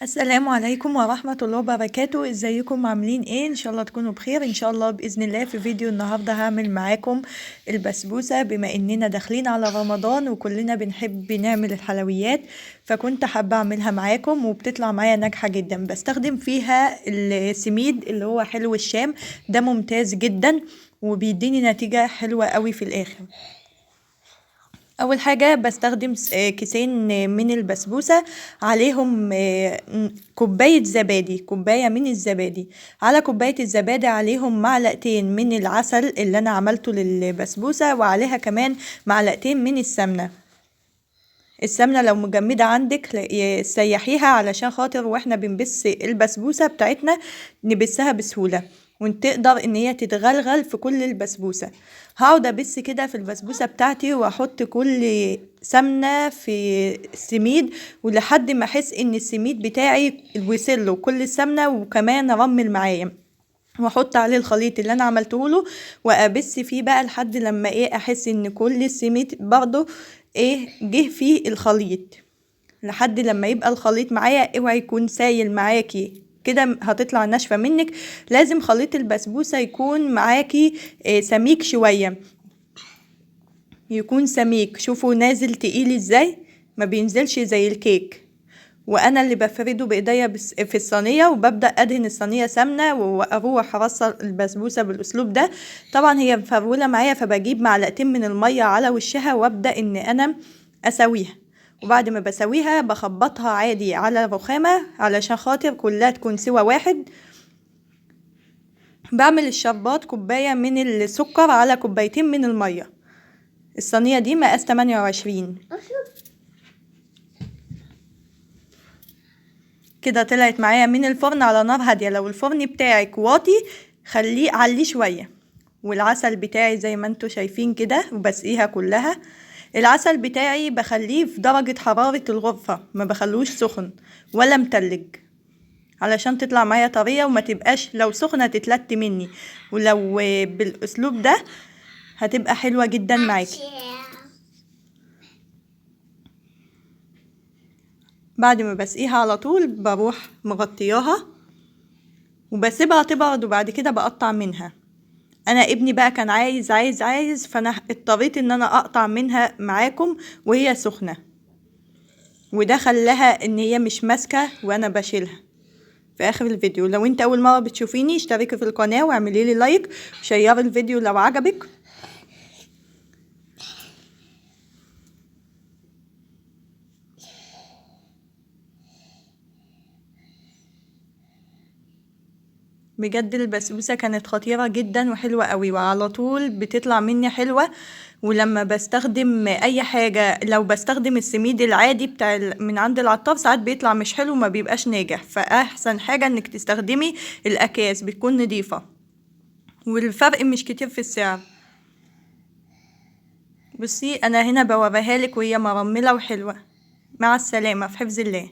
السلام عليكم ورحمة الله وبركاته. ازيكم عاملين ايه؟ ان شاء الله تكونوا بخير. ان شاء الله بإذن الله في فيديو النهاردة هعمل معاكم البسبوسة، بما اننا داخلين على رمضان وكلنا بنحب نعمل الحلويات، فكنت حابة اعملها معاكم وبتطلع معايا ناجحة جدا. بستخدم فيها السميد اللي هو حلو الشام، ده ممتاز جدا وبيديني نتيجة حلوة قوي في الاخر. اول حاجه بستخدم كيسين من البسبوسه، عليهم كوبايه زبادي، كوبايه من الزبادي على كوبايه الزبادي، عليهم معلقتين من العسل اللي انا عملته للبسبوسه، وعليها كمان معلقتين من السمنه. السمنه لو مجمده عندك سيحيها علشان خاطر واحنا بنبس البسبوسه بتاعتنا نبسها بسهوله، وتقدر ان هي تتغلغل في كل البسبوسه. هقعد ابس كده في البسبوسه بتاعتي واحط كل سمنه في السميد، ولحد ما احس ان السميد بتاعي وصل له كل السمنه وكمان رمل معايا، واحط عليه الخليط اللي انا عملته له وابس فيه بقى لحد لما احس ان كل السميد برضو جه فيه الخليط، لحد لما يبقى الخليط معايا. اوعي يكون سايل معاكي كده هتطلع ناشفه منك. لازم خليط البسبوسه يكون معاكي سميك شويه، يكون سميك. شوفوا نازل تقيل ازاي، ما بينزلش زي الكيك. وانا اللي بفرده بايديا في الصينيه، وببدا ادهن الصينيه سمنه واروح ارص البسبوسه بالاسلوب ده. طبعا هي مفروله معايا، فبجيب معلقتين من الميه على وشها وابدا ان انا اسويها. وبعد ما بسويها بخبطها عادي على رخامه علشان خاطر كلها تكون سوا واحد. بعمل الشربات كوبايه من السكر على كوبايتين من الميه. الصينيه دي مقاس 28. كده طلعت معايا من الفرن على نار هاديه. لو الفرن بتاعك واطي خليه عليه شويه. والعسل بتاعي زي ما انتوا شايفين كده وبسقيها كلها. العسل بتاعي بخليه في درجة حرارة الغرفة، ما بخلوش سخن ولا متلج، علشان تطلع معايا طرية وما تبقاش لو سخنة تتلت مني. ولو بالاسلوب ده هتبقى حلوة جدا معاكي. بعد ما بسقيها على طول بروح مغطياها وبسيبها تبرد، وبعد كده بقطع منها. انا ابني بقى كان عايز فانا اضطريت ان انا اقطع منها معاكم وهي سخنة، وده خلاها ان هي مش ماسكة وانا بشيلها. في اخر الفيديو لو انت اول مرة بتشوفيني اشتركي في القناة واعملي لي لايك وشيري الفيديو لو عجبك. بجد البسبوسة كانت خطيرة جدا وحلوة قوي، وعلى طول بتطلع مني حلوة. ولما بستخدم اي حاجة، لو بستخدم السميد العادي بتاع من عند العطار ساعات بيطلع مش حلو، ما بيبقاش ناجح. فاحسن حاجة انك تستخدمي الاكياس، بتكون نضيفة والفرق مش كتير في السعر. بصي انا هنا بوريها لك وهي مرملة وحلوة. مع السلامة، في حفظ الله.